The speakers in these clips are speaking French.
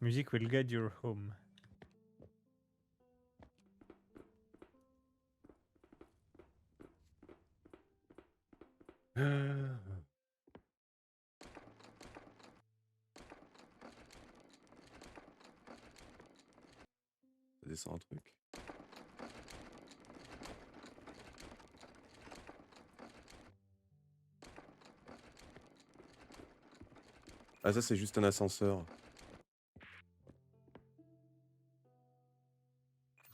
Music will guide your home. Ça descend un truc. Ah, ça, c'est juste un ascenseur.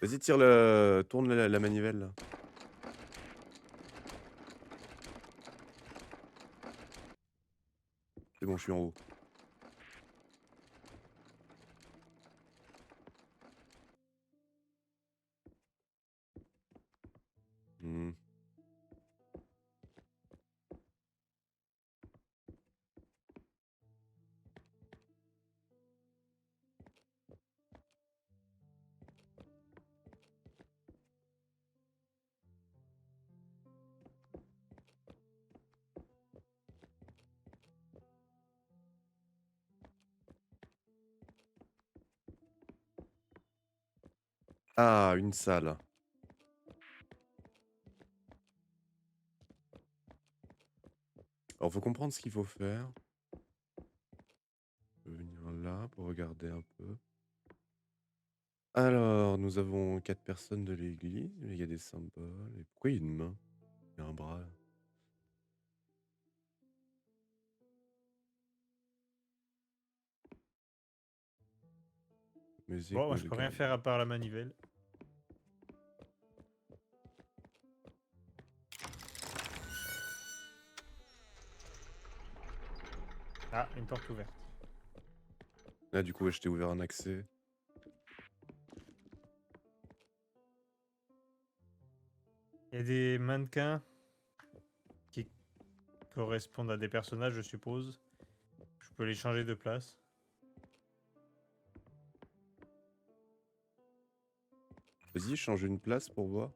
Vas-y, tire le... Tourne la manivelle, là. C'est bon, je suis en haut. Hmm. Ah, une salle. Alors, faut comprendre ce qu'il faut faire. Je vais venir là pour regarder un peu. Alors, nous avons 4 personnes de l'église. Il y a des symboles. Et pourquoi il y a une main? Il y a un bras. Music Bon, moi, je will peux rien guide. faire à part la manivelle. Ah, une porte ouverte. Là, du coup, ouais, je t'ai ouvert un accès. Il y a des mannequins qui correspondent à des personnages, je suppose. Je peux les changer de place. Vas-y, change une place pour voir.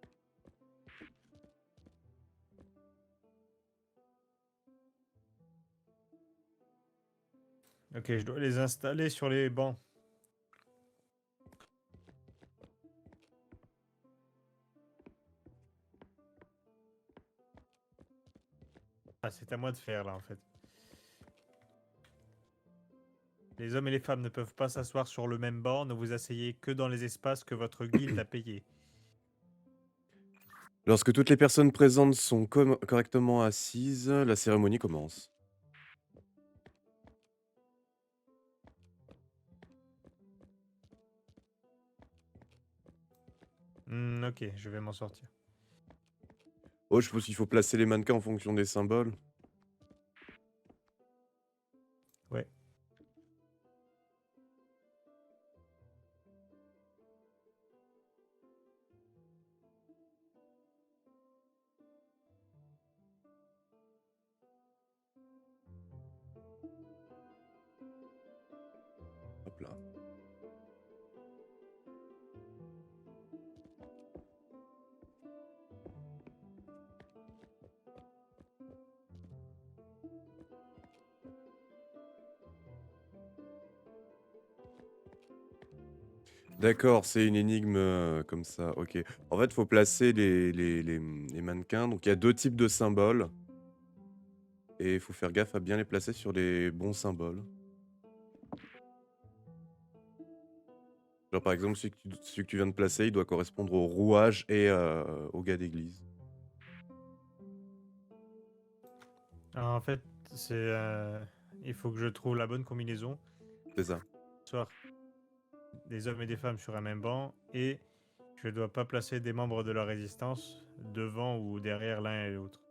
Ok, je dois les installer sur les bancs. Ah, c'est à moi de faire là en fait. Les hommes et les femmes ne peuvent pas s'asseoir sur le même banc. Ne vous asseyez que dans les espaces que votre guilde a payés. Lorsque toutes les personnes présentes sont correctement assises, la cérémonie commence. Ok, je vais m'en sortir. Oh, je suppose qu'il faut placer les mannequins en fonction des symboles. Ouais. Hop là. D'accord, c'est une énigme comme ça. Ok. En fait, il faut placer les mannequins. Donc, il y a 2 types de symboles. Et il faut faire gaffe à bien les placer sur les bons symboles. Genre, par exemple, celui que tu viens de placer, il doit correspondre au rouage et au gars d'église. Alors, en fait, c'est. Il faut que je trouve la bonne combinaison. C'est ça. Soit des hommes et des femmes sur un même banc et je ne dois pas placer des membres de la résistance devant ou derrière l'un et l'autre.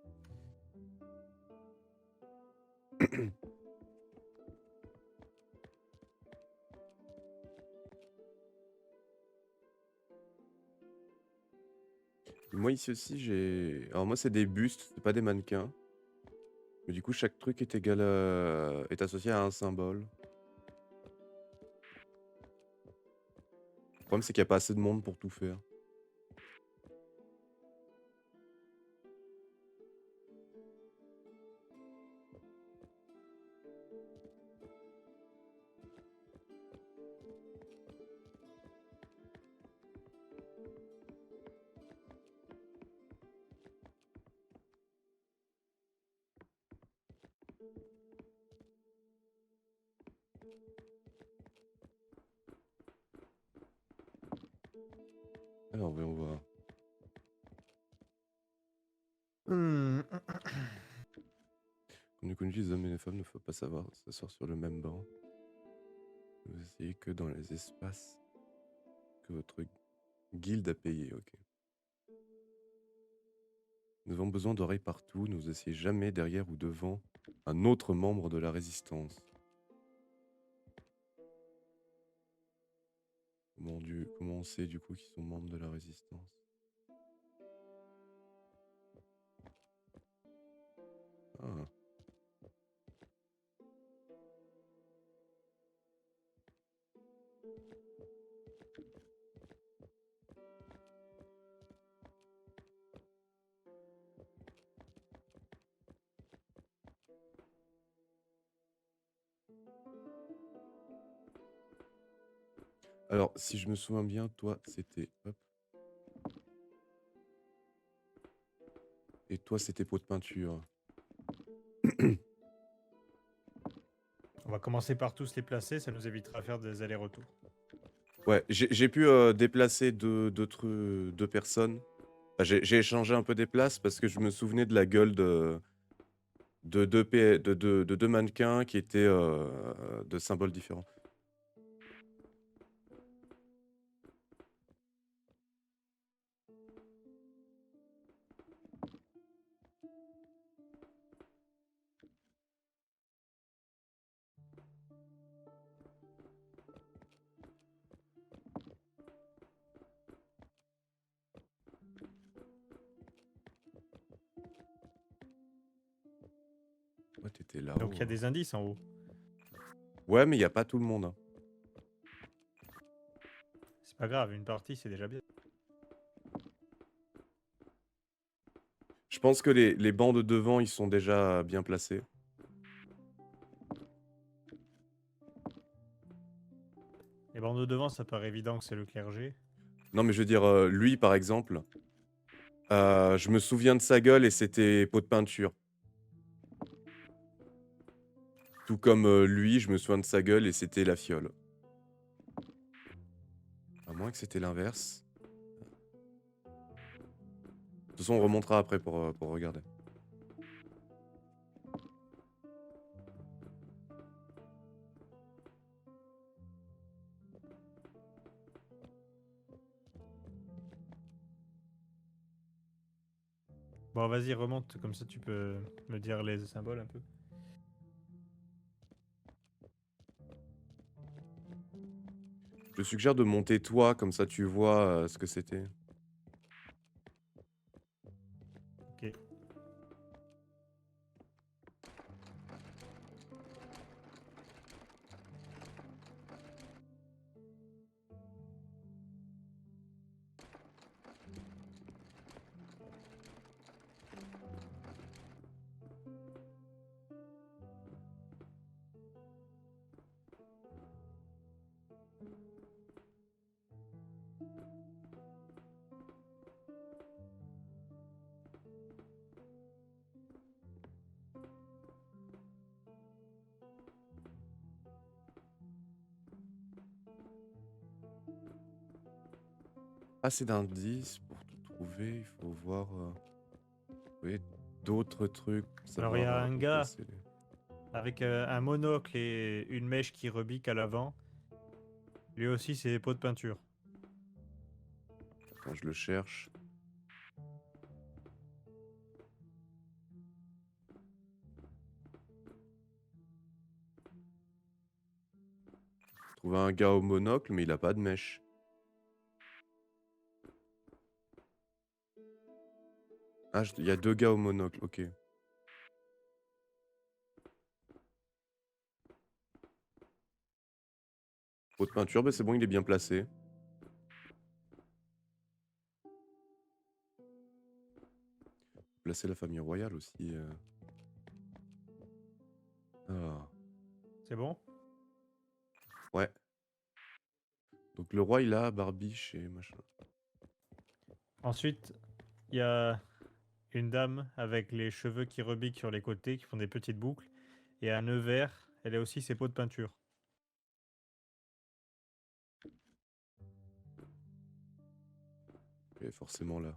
Moi, ici aussi, j'ai... Alors, moi, c'est des bustes, c'est pas des mannequins. Mais du coup, chaque truc est égal est associé à un symbole. Le problème, c'est qu'il n'y a pas assez de monde pour tout faire. Alors, voyons voir. Hmm. Comme connu, les hommes et les femmes ne faut pas savoir s'asseoir sur le même banc. Vous essayez que dans les espaces que votre guilde a payé, ok. Nous avons besoin d'oreilles partout, ne vous asseyez jamais derrière ou devant un autre membre de la résistance. Comment on sait du coup qu'ils sont membres de la résistance? Ah. Alors, si je me souviens bien, toi, c'était... Hop. Et toi, c'était pot de peinture. On va commencer par tous les placer, ça nous évitera de faire des allers-retours. Ouais, j'ai pu déplacer deux personnes. Enfin, j'ai échangé un peu des places parce que je me souvenais de la gueule de deux mannequins qui étaient de symboles différents. Ouais, t'étais Donc là-haut. il y a des indices en haut. Ouais, mais il n'y a pas tout le monde, hein. C'est pas grave, une partie c'est déjà bien. Je pense que les bancs de devant, ils sont déjà bien placés. Les bandes de devant, ça paraît évident que c'est le clergé. Non, mais je veux dire, lui, par exemple, je me souviens de sa gueule et c'était pot de peinture. Tout comme lui, je me souviens de sa gueule et c'était la fiole. À moins que c'était l'inverse. De toute façon, on remontera après pour regarder. Bon, vas-y, remonte, comme ça tu peux me dire les symboles un peu. Je te suggère de monter toi, comme ça tu vois ce que c'était. Ok. Assez d'indices pour tout trouver. Il faut voir oui, d'autres trucs pour Alors il y a savoir un où gars placer les... avec un monocle et une mèche qui rebique à l'avant. Lui aussi c'est des pots de peinture. Attends, je le cherche. Trouver un gars au monocle, mais il a pas de mèche. Ah, il y a deux gars au monocle, ok. Pot de peinture, bah c'est bon, il est bien placé. Placer la famille royale aussi. Ah, C'est bon? ouais. Donc le roi, il a barbiche et machin. Ensuite, il y a une dame avec les cheveux qui rebiquent sur les côtés, qui font des petites boucles, et un nœud vert. Elle a aussi ses pots de peinture. Elle est forcément là.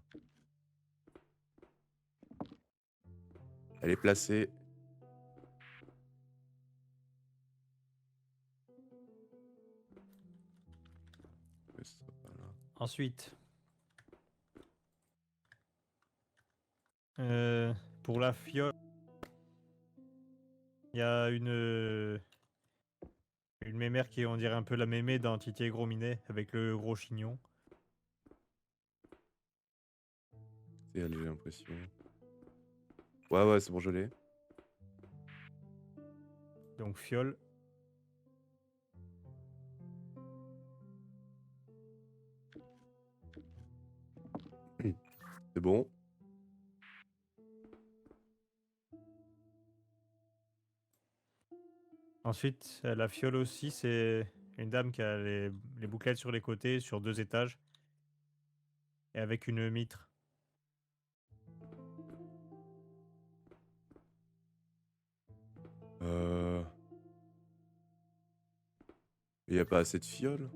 Elle est placée. Ouais, ce sera pas là. Ensuite, pour la fiole, il y a une mémère qui on dirait un peu la mémé dans Titi et Gros Minet avec le gros chignon. C'est elle, j'ai l'impression. Ouais, c'est bon, je l'ai. Donc fiole. C'est bon. Ensuite, la fiole aussi, c'est une dame qui a les bouclettes sur les côtés, sur 2 étages, et avec une mitre. Il n'y a pas assez de fioles.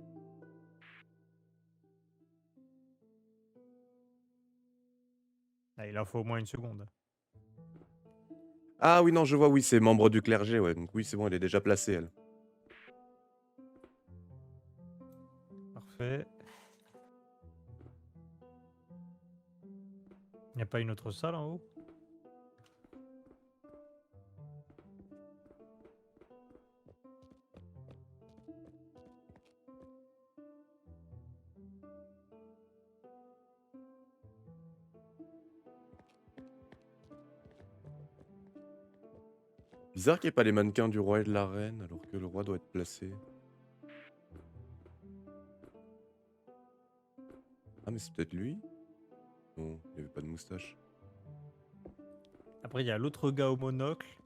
Ah, il en faut au moins une seconde. Ah oui, non, je vois, oui, c'est membre du clergé, ouais. Donc oui, c'est bon, elle est déjà placée, elle. Parfait. Il n'y a pas une autre salle en haut? Bizarre qu'il n'y ait pas les mannequins du roi et de la reine, alors que le roi doit être placé. Ah, mais c'est peut-être lui? Non, il n'y avait pas de moustache. Après, il y a l'autre gars au monocle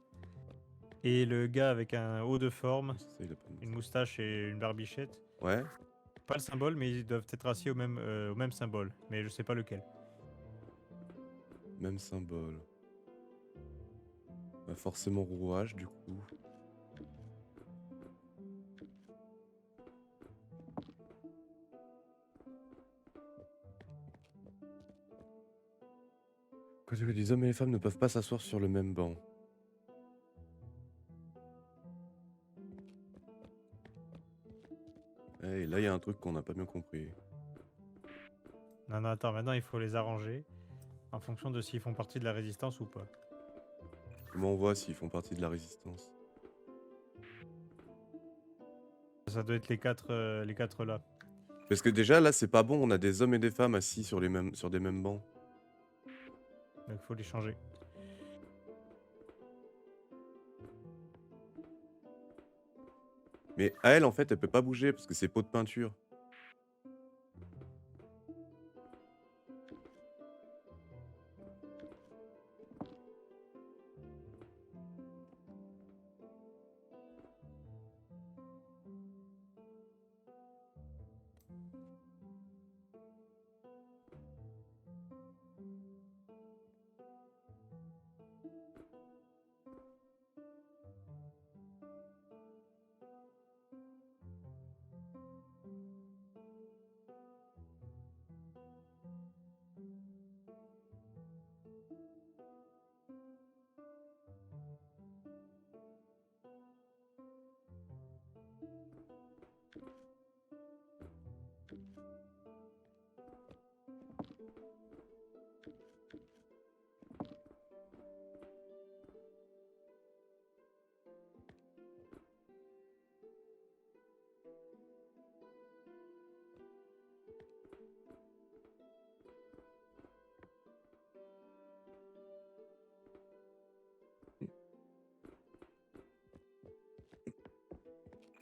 et le gars avec un haut de forme, Oui, c'est ça, il a pas de une moustache. moustache et une barbichette. Ouais, Pas le symbole, mais ils doivent être assis au même symbole, mais je sais pas lequel. même symbole. Bah, forcément rouage, du coup. Quand les hommes et les femmes ne peuvent pas s'asseoir sur le même banc. Et là, il y a un truc qu'on n'a pas bien compris. Non, non, attends, maintenant il faut les arranger en fonction de s'ils font partie de la résistance ou pas. Comment on voit s'ils font partie de la résistance? Ça doit être les quatre là. Parce que déjà, là, c'est pas bon, on a des hommes et des femmes assis sur des mêmes bancs. Donc il faut les changer. Mais à elle, en fait, elle peut pas bouger parce que c'est pot de peinture.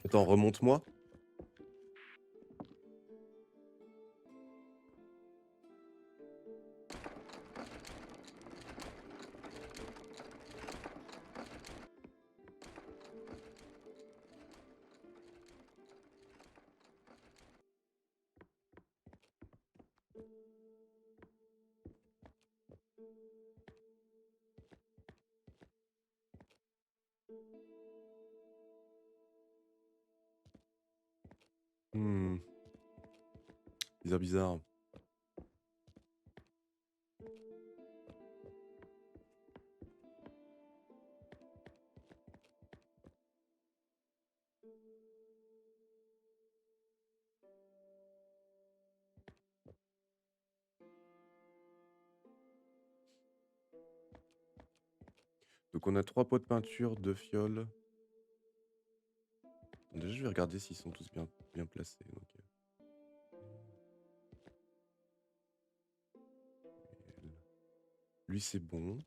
Attends, remonte-moi. Hmm. Bizarre, bizarre. Donc on a 3 pots de peinture, 2 fioles. Déjà, je vais regarder s'ils sont tous bien placés. Donc, lui, c'est bon.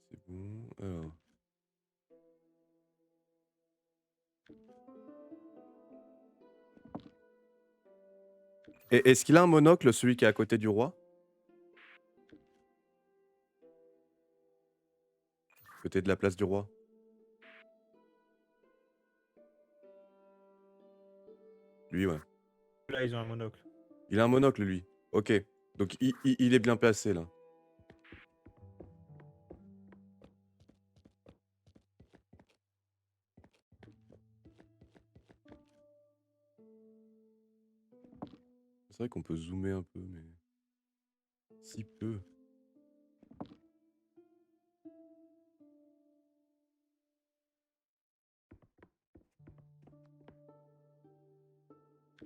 C'est bon. Alors. Et est-ce qu'il a un monocle, celui qui est à côté du roi? Côté de la place du roi. Lui, ouais. Là, ils ont un monocle. Il a un monocle, lui. Ok. Donc il est bien placé, là. C'est vrai qu'on peut zoomer un peu, mais... Si peu.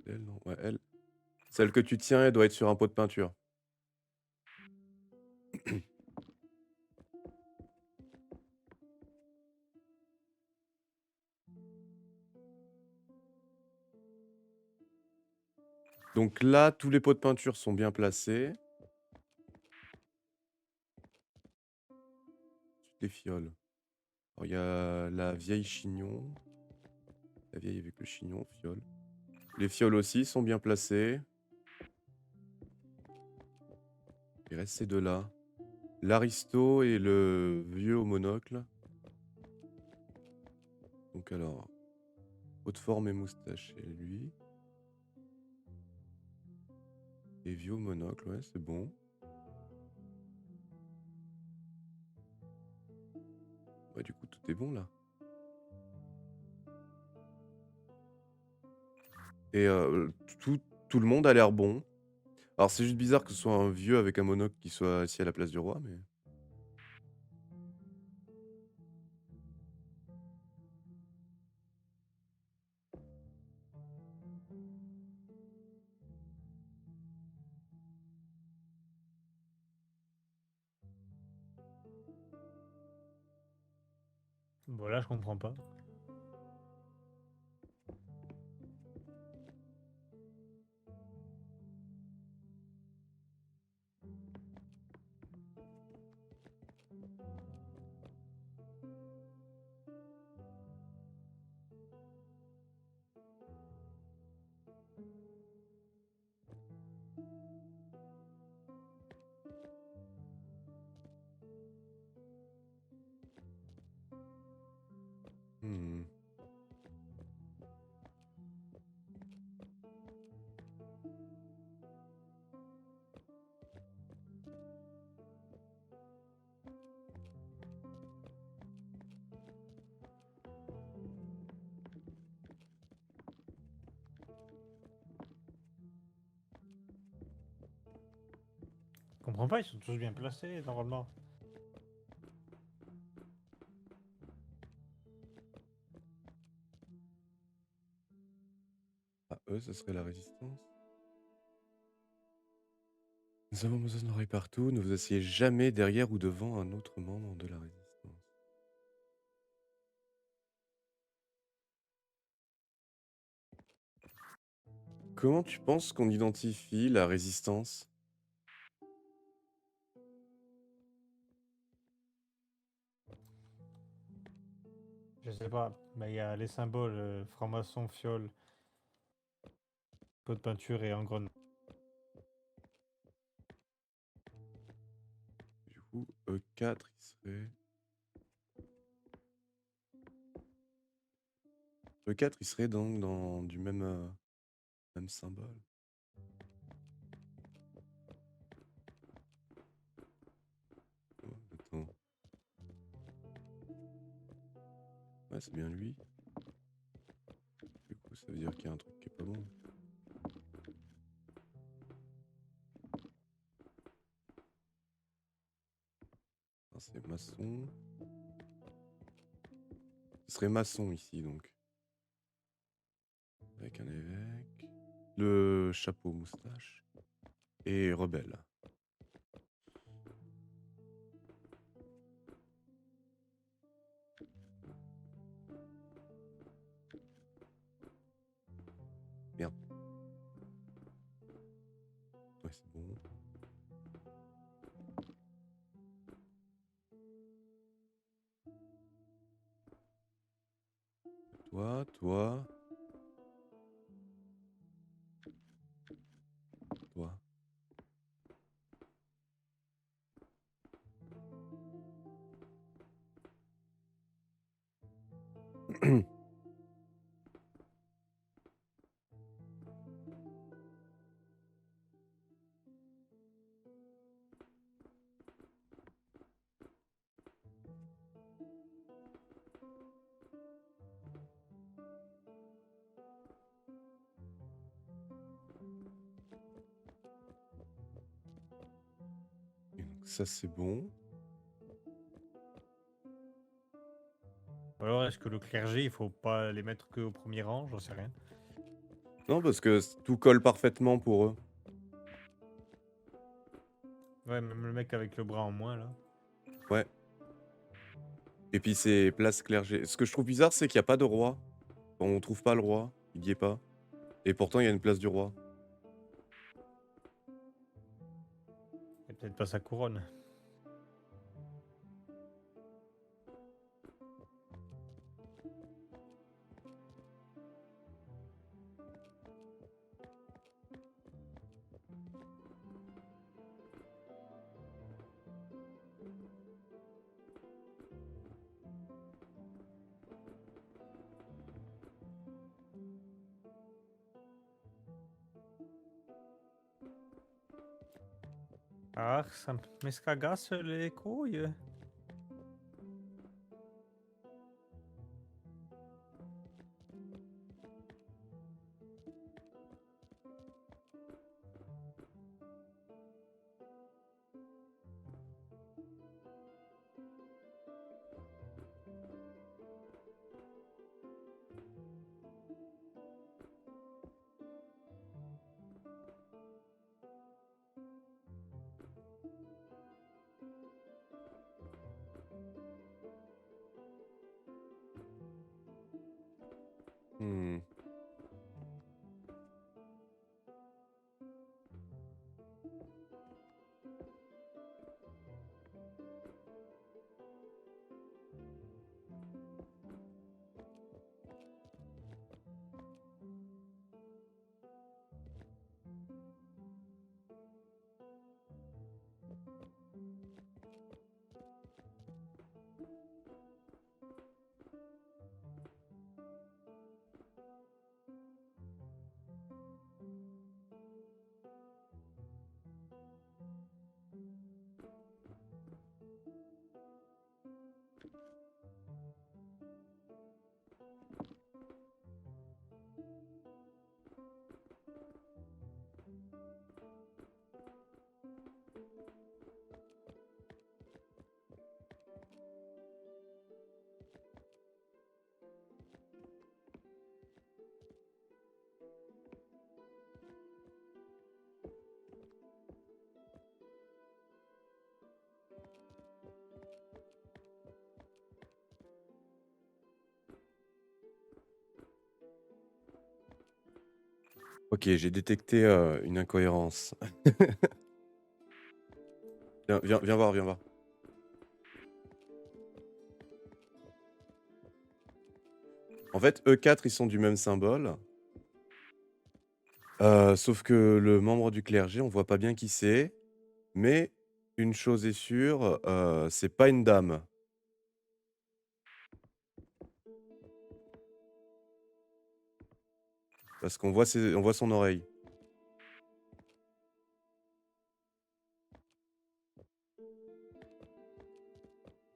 Elle, non. Ouais, elle. Celle que tu tiens, elle doit être sur un pot de peinture. Donc là, tous les pots de peinture sont bien placés. Ensuite, les fioles. Alors, il y a la vieille chignon. La vieille avec le chignon, fiole. Les fioles aussi sont bien placées. Il reste ces deux-là. L'aristo et le vieux au monocle. Donc alors, haute forme et moustache chez lui. Et vieux au monocle, ouais, c'est bon. Ouais, du coup, tout est bon là. Et tout le monde a l'air bon. Alors, c'est juste bizarre que ce soit un vieux avec un monocle qui soit assis à la place du roi, mais... Bon, là, je comprends pas. Hmm. Je comprends pas, ils sont tous bien placés, normalement. Ah, eux, ce serait la résistance. Nous avons besoin d'oreilles partout. Ne vous asseyez jamais derrière ou devant un autre membre de la résistance. Comment tu penses qu'on identifie la résistance? Je sais pas, mais il y a les symboles franc-maçon, fiole, pot de peinture et engrenage. Du coup, E4, il serait... E4, il serait donc dans du même symbole. Oh, attends. Ouais, c'est bien lui. Du coup, ça veut dire qu'il y a un truc qui est pas bon. Ah, c'est maçon. Ce serait maçon ici, donc. Avec un évêque. le chapeau moustache et rebelle. Merde. Ouais, c'est bon. Toi, toi, toi. Et donc ça, c'est bon. Ou alors, est-ce que le clergé, il faut pas les mettre qu'au premier rang? J'en sais rien. Non, parce que tout colle parfaitement pour eux. Ouais, même le mec avec le bras en moins, là. Ouais. Et puis c'est place clergé. Ce que je trouve bizarre, c'est qu'il n'y a pas de roi. On trouve pas le roi, il y est pas. Et pourtant, il y a une place du roi. Et peut-être pas sa couronne. Ah, ça me scagasse les couilles. Hmm. Ok, j'ai détecté une incohérence. Viens voir, viens voir. En fait, E4, ils sont du même symbole. Sauf que le membre du clergé, on voit pas bien qui c'est. Mais une chose est sûre, c'est pas une dame. Parce qu'on voit on voit son oreille.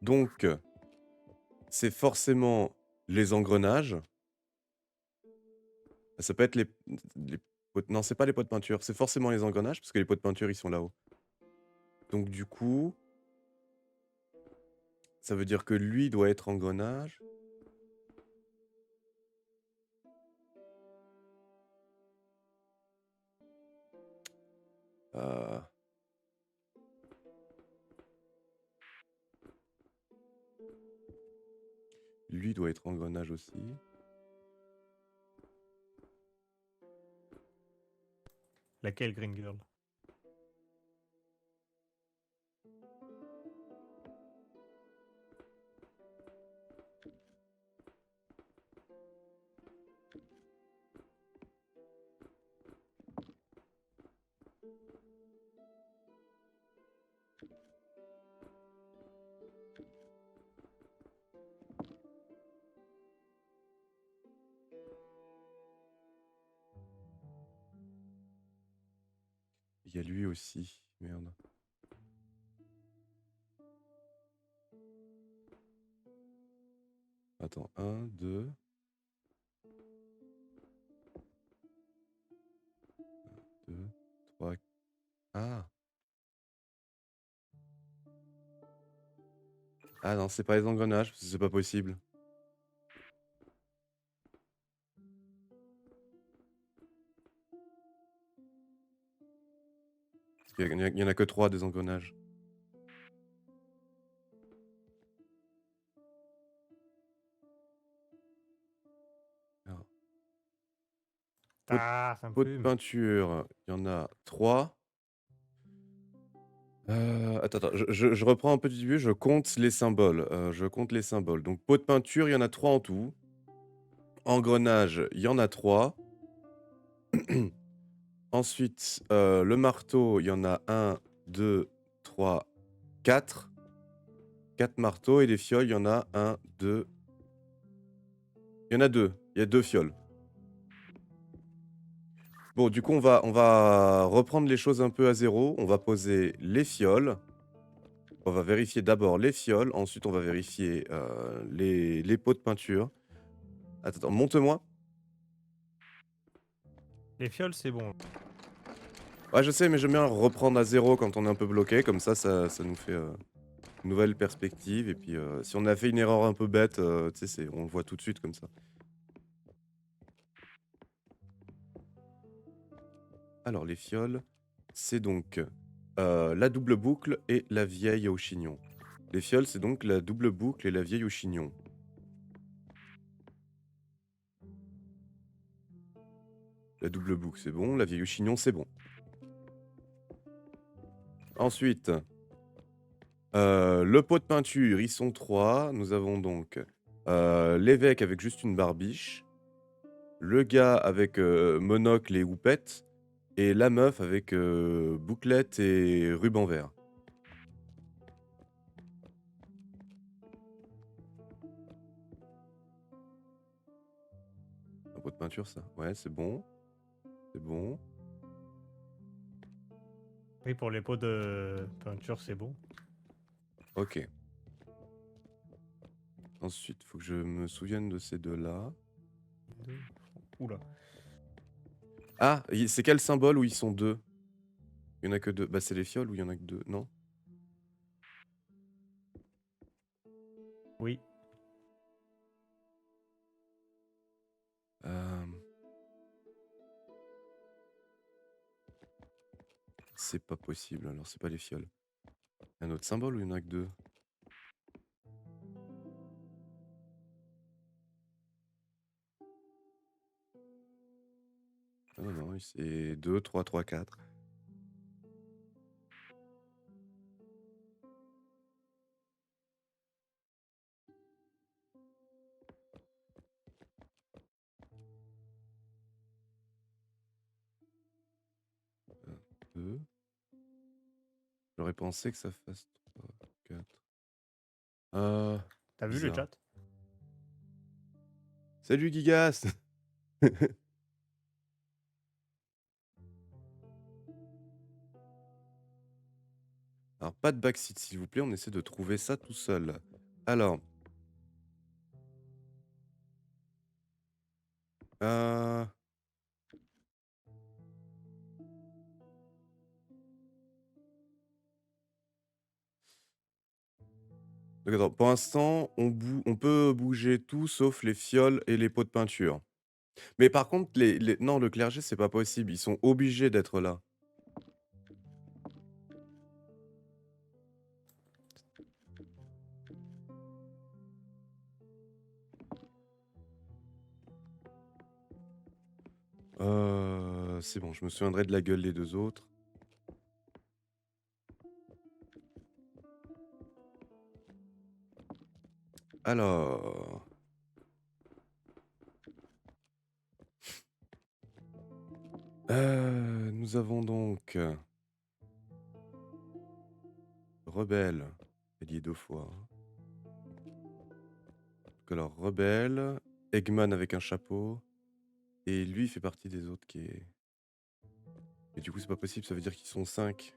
Donc, c'est forcément les engrenages. Ça peut être les non, c'est pas les pots de peinture, c'est forcément les engrenages, parce que les pots de peinture, ils sont là-haut. Donc du coup, ça veut dire que lui doit être engrenage. Euh, Lui doit être engrenage aussi. Laquelle, Green Girl? Il y a lui aussi. Merde. Attends, 1, 2. 2, 3. Ah! Ah non, c'est pas les engrenages, parce que c'est pas possible. Parce qu'il y en a que 3 des engrenages. Alors, pot, Ah, ça me pot de fume. peinture, il y en a 3. Attends, je reprends un peu du début, je compte les symboles. Je compte les symboles. Donc, pot de peinture, il y en a 3 en tout. Engrenage, il y en a 3. Ensuite, le marteau, il y en a 1, 2, 3, 4. 4 marteaux et les fioles, il y en a 1, 2. Il y en a 2. Il y a 2 fioles. Bon, du coup, on va reprendre les choses un peu à zéro. On va poser les fioles. On va vérifier d'abord les fioles. Ensuite, on va vérifier les pots de peinture. Attends, monte-moi. Les fioles, c'est bon. Ouais, je sais, mais j'aime bien reprendre à zéro quand on est un peu bloqué. Comme ça nous fait une nouvelle perspective. Et puis, si on a fait une erreur un peu bête, tu sais, on le voit tout de suite comme ça. Alors, les fioles, c'est donc la double boucle et la vieille au chignon. Les fioles, c'est donc la double boucle et la vieille au chignon. La double boucle, c'est bon. La vieille au chignon, c'est bon. Ensuite, le pot de peinture, ils sont 3. Nous avons donc l'évêque avec juste une barbiche, le gars avec monocle et houppette, et la meuf avec bouclette et ruban vert. Un pot de peinture, ça. Ouais, c'est bon. C'est bon. Oui, pour les pots de peinture, c'est bon. Ok. Ensuite, faut que je me souvienne de ces deux-là. Oula. Ah, c'est quel symbole où ils sont 2? Il y en a que 2. Bah, c'est les fioles où il y en a que 2, non? Oui. Euh, C'est pas possible, alors c'est pas les fioles. Un autre symbole ou il y en a que 2? Ah non, non, c'est 2, 3, 3, 4. Deux. J'aurais pensé que ça fasse 3, 4. T'as vu le Bizarre. chat? Salut Gigas! Alors, pas de backseat, s'il vous plaît, on essaie de trouver ça tout seul. Alors. Euh... Donc, attends, pour l'instant, on peut bouger tout sauf les fioles et les pots de peinture. Mais par contre, non, le clergé, c'est pas possible. Ils sont obligés d'être là. C'est bon, je me souviendrai de la gueule des deux autres. Alors... nous avons donc... Rebelle. Elle y est 2 fois. Donc alors, Rebelle, Eggman avec un chapeau, et lui il fait partie des autres qui est... Et du coup c'est pas possible, ça veut dire qu'ils sont 5.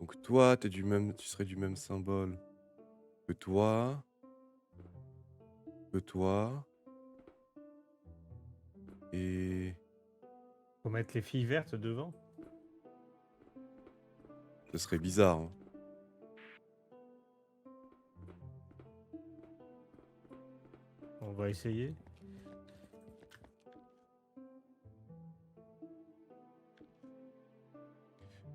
Donc toi, tu serais du même symbole que toi, que toi, et Faut mettre les filles vertes devant. ce serait bizarre, hein. On va essayer.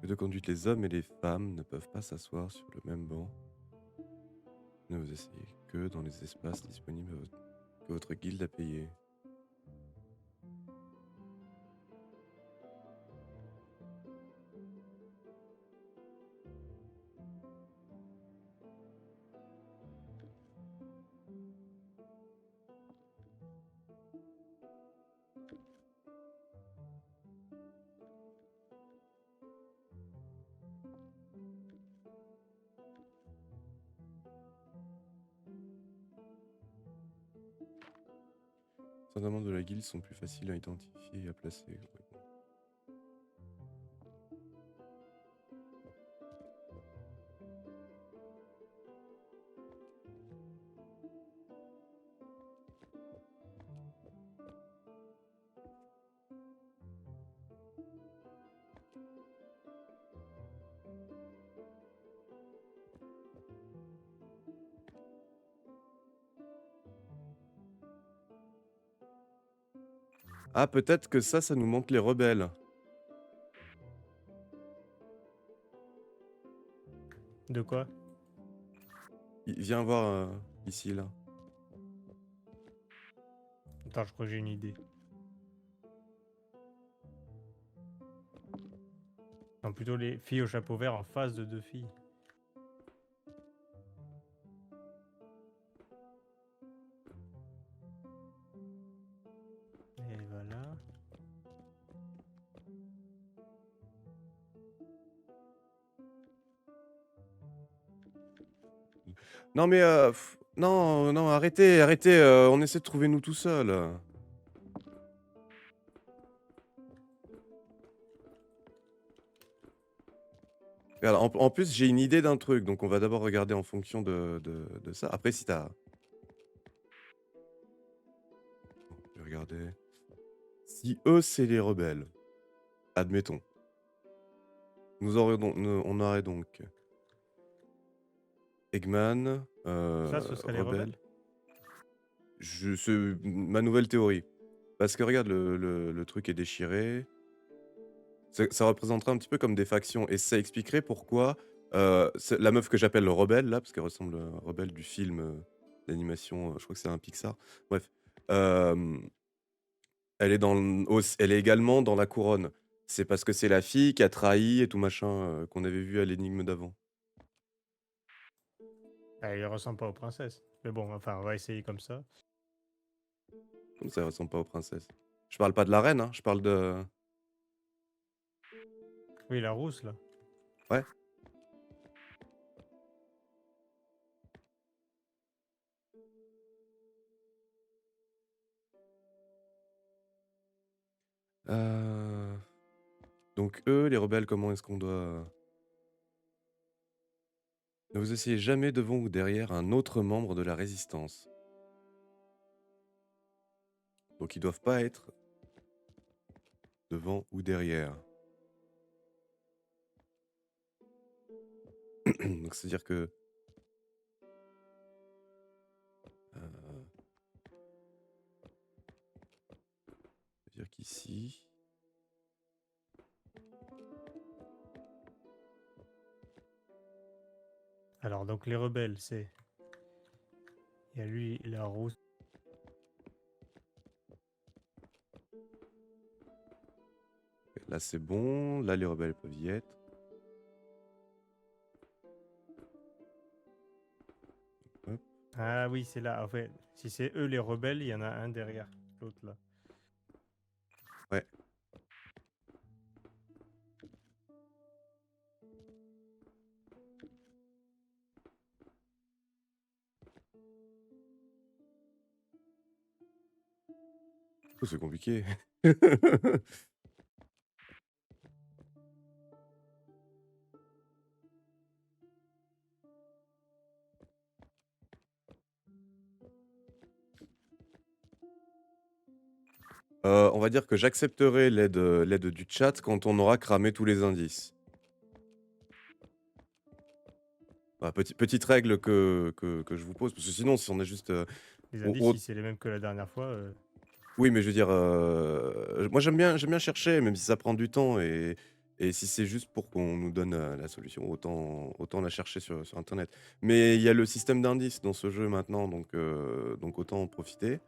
De conduite, les hommes et les femmes ne peuvent pas s'asseoir sur le même banc. Ne vous asseyez que dans les espaces disponibles que votre guilde a payé. Certains membres de la guilde sont plus faciles à identifier et à placer. Ouais. Ah, peut-être que ça nous montre les rebelles. De quoi? Viens voir ici, là. Attends, je crois que j'ai une idée. Non, plutôt les filles au chapeau vert en face de 2 filles. Et voilà. Non, mais... non, non, arrêtez, arrêtez. On essaie de trouver nous tout seuls. Regarde, en plus, j'ai une idée d'un truc. Donc, on va d'abord regarder en fonction de ça. Après, si t'as... Je vais regarder. Si eux, c'est les rebelles. Admettons. On aurait donc... Eggman, Ça, ce serait les rebelle. rebelles? C'est ma nouvelle théorie. Parce que regarde, le truc est déchiré. Ça représenterait un petit peu comme des factions. Et ça expliquerait pourquoi la meuf que j'appelle le rebelle, là, parce qu'elle ressemble à rebelle du film d'animation, je crois que c'est un Pixar. Bref. Elle est, elle est également dans la couronne. C'est parce que c'est la fille qui a trahi et tout machin qu'on avait vu à l'énigme d'avant. Ah, il ressemble pas aux princesses. Mais bon, enfin, on va essayer comme ça. Comme ça, elle ressemble pas aux princesses. Je parle pas de la reine, hein, je parle de... Oui, la rousse, là. Ouais. Donc eux, les rebelles, comment est-ce qu'on doit... Ne vous asseyez jamais devant ou derrière un autre membre de la résistance. Donc ils doivent pas être devant ou derrière. Donc c'est-à-dire que... c'est-à-dire qu'ici... Alors, donc les rebelles, c'est... Il y a lui, la rousse. Là, c'est bon. Là, les rebelles peuvent y être. Hop. Ah oui, c'est là. En fait, si c'est eux les rebelles, il y en a un derrière l'autre là. Ouais. Oh, c'est compliqué. On va dire que j'accepterai l'aide du chat quand on aura cramé tous les indices. Bah, petite règle que je vous pose, parce que sinon, si on a juste... Les on- indices, on- si c'est les mêmes que la dernière fois. Oui, mais je veux dire, moi j'aime bien chercher, même si ça prend du temps, et si c'est juste pour qu'on nous donne la solution, autant la chercher sur Internet. Mais il y a le système d'indices dans ce jeu maintenant, donc autant en profiter.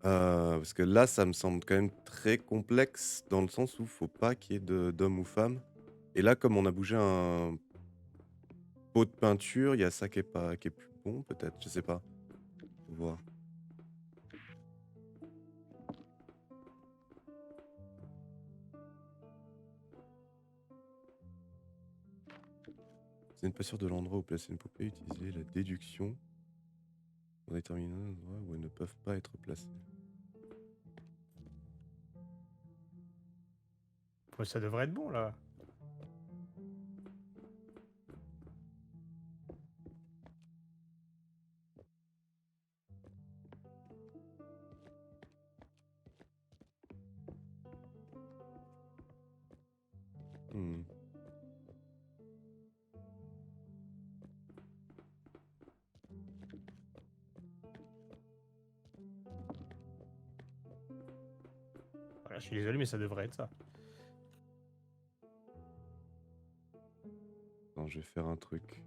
Parce que là, ça me semble quand même très complexe, dans le sens où faut pas qu'il y ait d'homme ou femme. Et là, comme on a bougé un pot de peinture, il y a ça qui est plus bon, peut-être, je sais pas. Faut voir. Vous n'êtes pas sûr de l'endroit où placer une poupée, utilisez la déduction pour déterminer un endroit où elles ne peuvent pas être placées. Ça devrait être bon là. Hmm. Voilà, je suis désolé, mais ça devrait être ça. Attends, je vais faire un truc.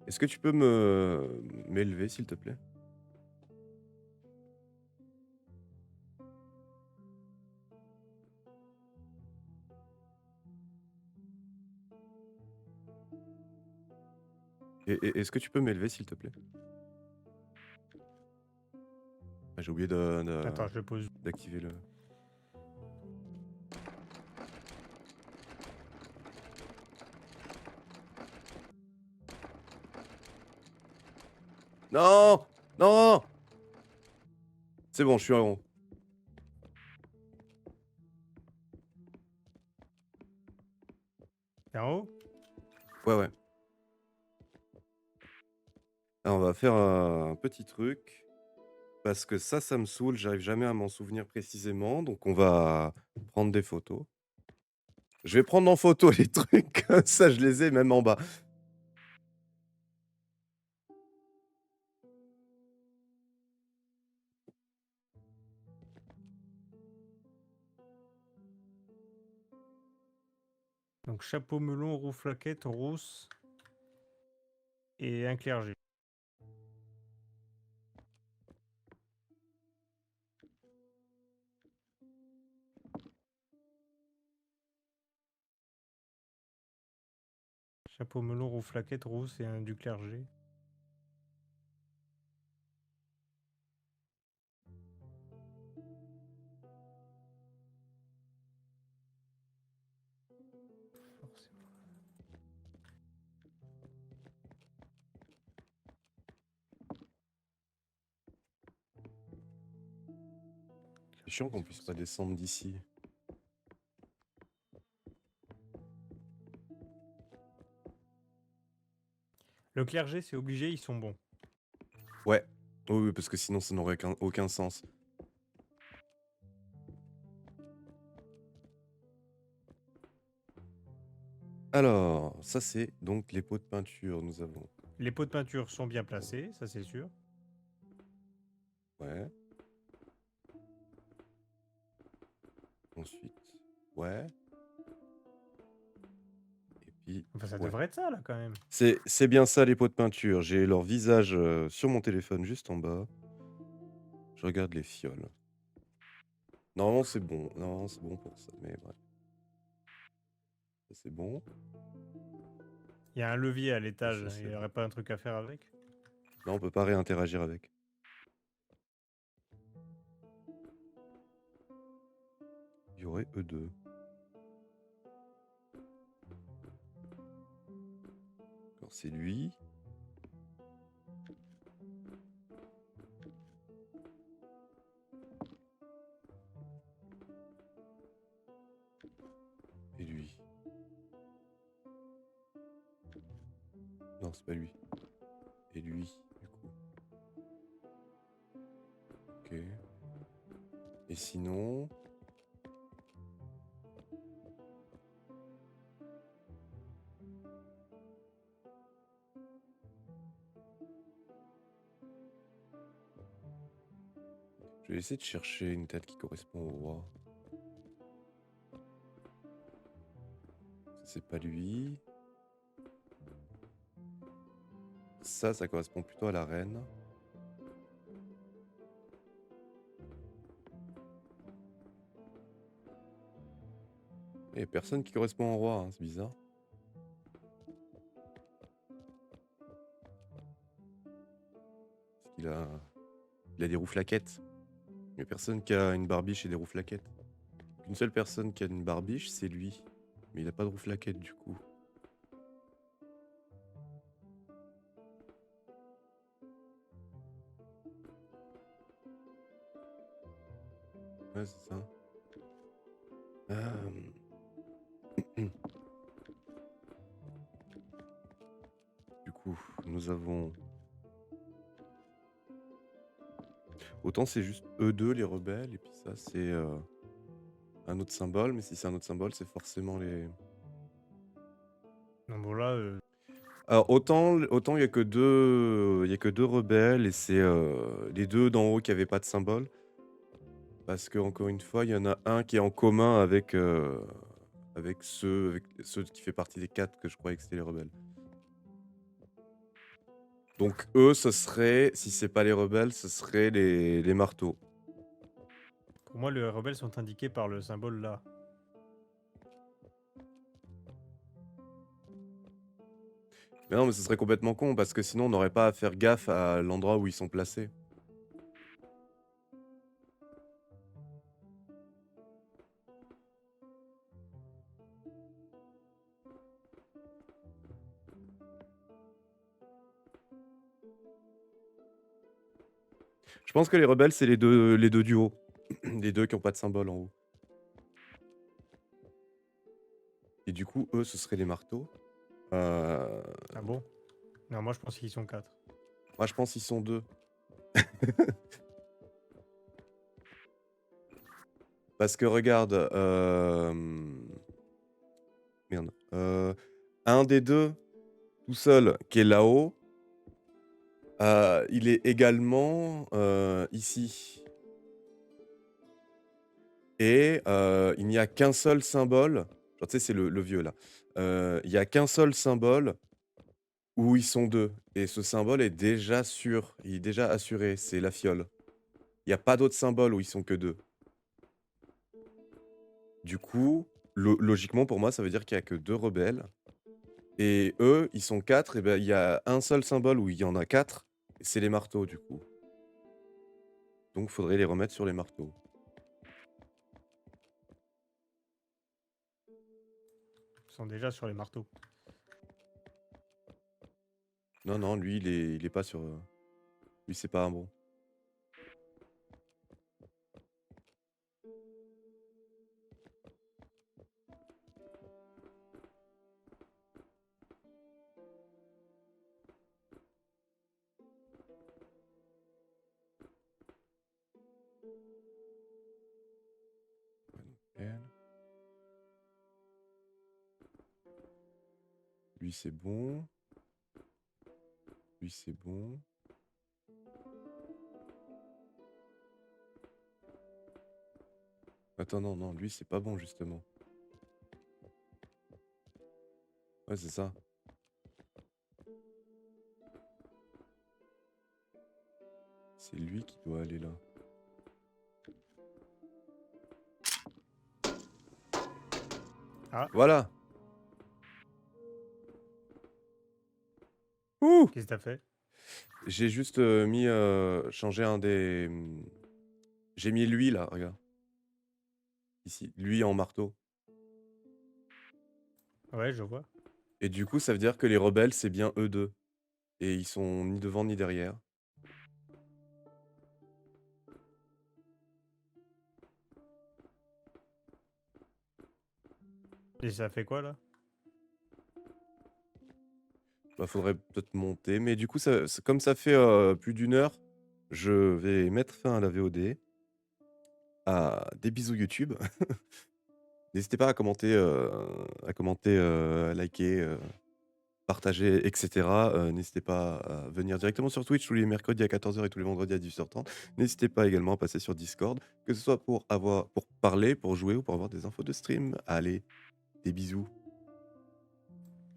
Est-ce que tu peux m'élever, s'il te plaît? Est-ce que tu peux m'élever, s'il te plaît? Ah, j'ai oublié Attends, je pose. d'activer le... Non! Non! C'est bon, je suis en haut. T'es en haut? Ouais, ouais. Alors, on va faire un petit truc. Parce que ça me saoule, j'arrive jamais à m'en souvenir précisément. Donc, on va prendre des photos. Je vais prendre en photo les trucs, comme ça je les ai même en bas. Donc chapeau melon, roue flaquette, rousse et un clergé. Chapeau melon, roue flaquette, rousse et un du clergé. Forcément. C'est chiant qu'on puisse pas descendre d'ici. Le clergé, c'est obligé, ils sont bons. Ouais. Oui, oui, parce que sinon ça n'aurait aucun sens. Alors, ça c'est donc les pots de peinture, nous avons. Les pots de peinture sont bien placés, ça c'est sûr. Ouais. Ensuite, ouais. Et Enfin, ça Ouais. devrait être ça, là, quand même. C'est bien ça les pots de peinture. J'ai leur visage, sur mon téléphone juste en bas. Je regarde les fioles. Normalement c'est bon. Normalement c'est bon pour ça, mais bref. Ça c'est bon. Il y a un levier à l'étage. Ça, c'est Il n'y bon. aurait pas un truc à faire avec? Là, on peut pas réinteragir avec. Il y aurait eux deux. Alors c'est lui. Et lui. Non, c'est pas lui. Et lui, du coup. Ok. Et sinon... Je vais essayer de chercher une tête qui correspond au roi. Ça, c'est pas lui. Ça correspond plutôt à la reine. Il y a personne qui correspond au roi, hein, c'est bizarre. Parce qu'il a des rouflaquettes. Il y a personne qui a une barbiche et des rouflaquettes. Une seule personne qui a une barbiche, c'est lui. Mais il a pas de rouflaquette du coup. Ouais, c'est ça. Du coup, nous avons... Autant c'est juste eux deux, les rebelles, et puis ça, c'est un autre symbole. Mais si c'est un autre symbole, c'est forcément les... Donc bon, là, Alors, autant il y a que deux rebelles, et c'est les deux d'en haut qui avaient pas de symbole. Parce que encore une fois, il y en a un qui est en commun avec ceux qui fait partie des 4 que je croyais que c'était les rebelles. Donc eux, ce serait, si c'est pas les rebelles, ce serait les marteaux. pour moi, les rebelles sont indiqués par le symbole là. Mais non, mais ce serait complètement con, parce que sinon on n'aurait pas à faire gaffe à l'endroit où ils sont placés. Je pense que les rebelles, c'est les deux du haut. Les deux qui n'ont pas de symbole en haut. Et du coup, eux, ce seraient les marteaux. Ah bon? Non, moi je pense qu'ils sont 4. Moi, je pense qu'ils sont deux. Parce que regarde, merde. Un des deux, tout seul, qui est là-haut, il est également ici. Et il n'y a qu'un seul symbole. Genre, tu sais, c'est le vieux là. Il n'y a qu'un seul symbole où ils sont deux. Et ce symbole est déjà sûr. Il est déjà assuré. C'est la fiole. Il n'y a pas d'autre symbole où ils sont que deux. Du coup, logiquement, pour moi, ça veut dire qu'il n'y a que deux rebelles. Et eux, ils sont 4. Et ben, il y a un seul symbole où il y en a 4. C'est les marteaux, du coup. Donc, il faudrait les remettre sur les marteaux. Ils sont déjà sur les marteaux. Non, non, lui, il est pas sur... Lui, c'est pas un bon. Elle. Lui, c'est bon. Lui, c'est bon. Attends, non, non, lui, c'est pas bon, justement. Ouais, c'est ça. C'est lui qui doit aller là. Ah, Voilà! Ouh! qu'est-ce que t'as fait? J'ai juste, changé un des, j'ai mis lui là, regarde. Ici, lui en marteau. Ouais, je vois. Et du coup, ça veut dire que les rebelles, c'est bien eux 2 et ils sont ni devant ni derrière. Et ça fait quoi là? Bah, faudrait peut-être monter, mais du coup, comme ça fait, plus d'1 heure, je vais mettre fin à la VOD. Ah, des bisous YouTube. N'hésitez pas à commenter, à liker, partager et cetera. N'hésitez pas à venir directement sur Twitch tous les mercredis à 14 h et tous les vendredis à 18 h 30. N'hésitez pas également à passer sur Discord, que ce soit pour parler, pour jouer ou pour avoir des infos de stream. Allez, des bisous.